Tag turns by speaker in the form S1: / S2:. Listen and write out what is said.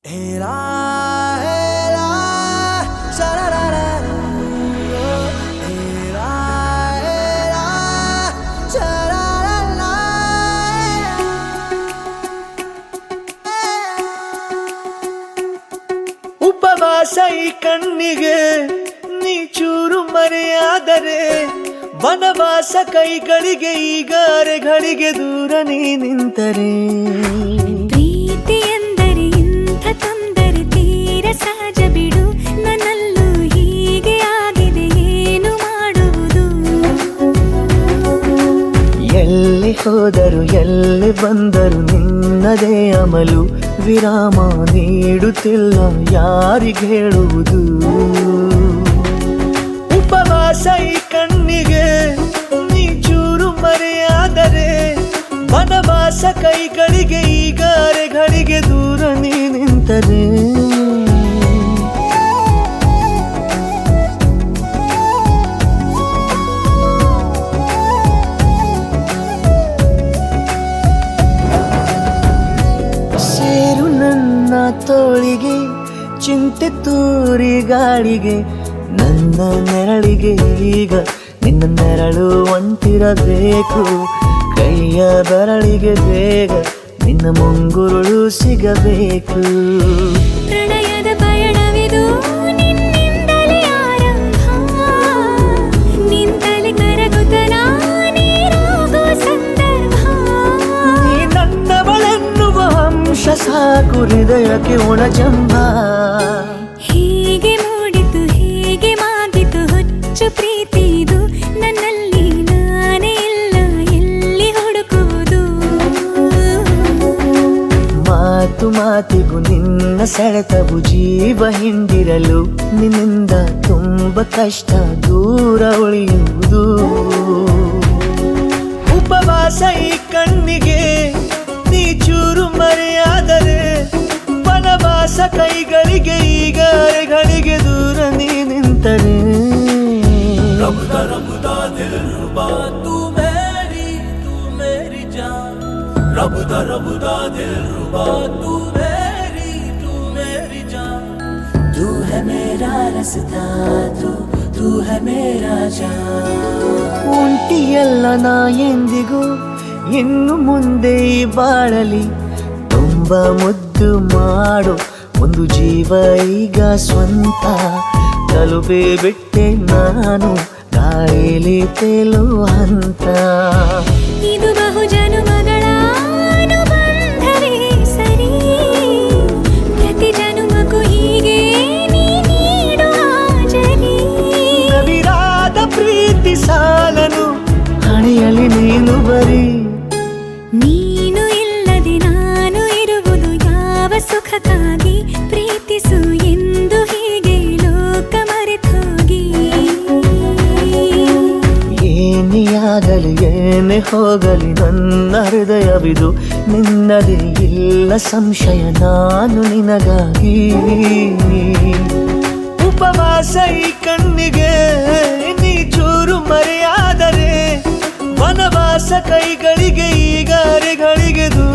S1: ಹೇಳಾ ಹೇಳಾ ಶರರರ ಹೇಳಾ ಹೇಳಾ ಶರರರ ಉಪವಾಸ ಈ ಕಣ್ಣಿಗೆ ನೀ ಚೂರು ಮರೆಯಾದರೆ ವನವಾಸ ಕೈಗಳಿಗೆ ಈಗ ಅರೆಗಳಿಗೆ ದೂರ ನೀ ನಿಂತರೆ
S2: ಪ್ರೀತಿ ಎಂದರೆ ಇಂಥ ತೊಂದರೆ ತೀರ ಸಹಜ ಬಿಡು ನನ್ನಲ್ಲೂ ಹೀಗೆ ಆಗಿದೆ ಏನು ಮಾಡುವುದು
S1: ಎಲ್ಲಿ ಹೋದರು ಎಲ್ಲಿ ಬಂದರು ನಿನ್ನದೇ ಅಮಲು ವಿರಾಮ ನೀಡುತ್ತಿಲ್ಲ ಯಾರಿಗೆ ಹೇಳುವುದು ಉಪವಾಸ ಈ ಕಣ್ಣಿಗೆ ನೀ ಚೂರು ಮರೆಯಾದರೆ ವನವಾಸ ಕೈಗಳಿಗೆ ಈಗ ಅರೆಗಳಿಗೆ ದೂರ ನೀ ನಿಂತರೆ ಸೇರು ನನ್ನ ತೋಳಿಗೆ ಚಿಂತೆ ತೂರಿ ಗಾಳಿಗೆ ನನ್ನ ನೆರಳಿಗೆ ಈಗ ನಿನ್ನ ನೆರಳು ಒಂಟಿರಬೇಕು ಕೈಯ ಬೆರಳಿಗೆ ಬೇಗ ನಿನ್ನ ಮುಂಗುರುಳು ಸಿಗಬೇಕು
S2: ಪ್ರಣಯದ ಪಯಣವಿದು ನಿನ್ನಿಂದಲೇ ಆರಂಭ ನಿಂತಲೇ ಕರಗುತ್ತ ನೀರಾಗೋ ಸಂದರ್ಭ
S1: ನೀ ನನ್ನವಳೆನ್ನುವ ಅಂಶ ಸಾಕು ಹೃದಯಕ್ಕೆ ಒಣಜಂಬ
S2: ಹೀಗೆ ಮೂಡಿತು ಹೀಗೆ ಮಾಗಿತು ಹುಚ್ಚು ಪ್ರೀತಿದು ನನ್ನಲ್ಲಿ ನಾನೇ ಇಲ್ಲ ಎಲ್ಲಿ ಹುಡುಕುವುದು
S1: ಮಾತು ಮಾತಿಗೂ ನಿನ್ನ ಸೆಳೆತವು ಜೀವ ಹಿಂದಿರಲು ನಿನ್ನಿಂದ ತುಂಬ ಕಷ್ಟ ದೂರ ಉಳಿಯುವುದು ಉಪವಾಸ ಈ ಕಣ್ಣಿಗೆ ನೀ ಚೂರು ಮರೆಯಾದರೆ ವನವಾಸ ಕೈಗಳಿಗೆ ಈಗ ಅರೆಗಳಿಗೆ ದೂರ ನೀ ನಿಂತರೆ
S3: रबदा दिल रुबा तू मेरी जान रबदा दिल रुबा तू मेरी जान तू है मेरा रास्ता तू है मेरा जान
S1: ಉಂಟಿಯಲ್ಲ ನಾ ಎಂದಿಗೂ ಇನ್ನು ಮುಂದೆ ಈ ಬಾಳಲಿ ತುಂಬ ಮುದ್ದು ಮಾಡು ಒಂದು ಜೀವ ಈಗ ಸ್ವಂತ ತಲುಪೇ ಬಿಟ್ಟೆ ನಾನು ಗಾಳಿಲಿ ತೇಲುವ ಹಂತ
S2: ಇದು ಬಹು ಜನುಮಗಳ ಅನುಬಂಧವೇ ಸರಿ ಪ್ರತಿ ಜನುಮಕ್ಕೂ ಹೀಗೆ ನೀ ನೀಡುವ ಜರಿ
S1: ನವಿರಾದ ಪ್ರೀತಿ ಸಾಲನು ಹಣೆಯಲ್ಲಿ ನೀನು ಬರೀ
S2: ನೀನು ಇಲ್ಲದೆ ನಾನು ಇರುವುದು ಯಾವ ಸುಖಕ್ಕಾಗಿ ಪ್ರೀತಿಸು ಎಂದು ಹೀಗೆ ಲೋಕ ಮರೆತೋಗಿ
S1: ಏನಿಯಾಗಲಿ ಏನೇ ಹೋಗಲಿ ನನ್ನ ಹೃದಯವಿದು ನಿನ್ನದೇ ಇಲ್ಲ ಸಂಶಯ ನಾನು ನಿನಗಾಗಿ ಉಪವಾಸ ಈ ಕಣ್ಣಿಗೆ ನೀ ಚೂರು ಮರೆಯಾದರೆ ವನವಾಸ ಕೈಗಳಿಗೆ ಈಗ ಅರೆಗಳಿಗೆ ದೂರ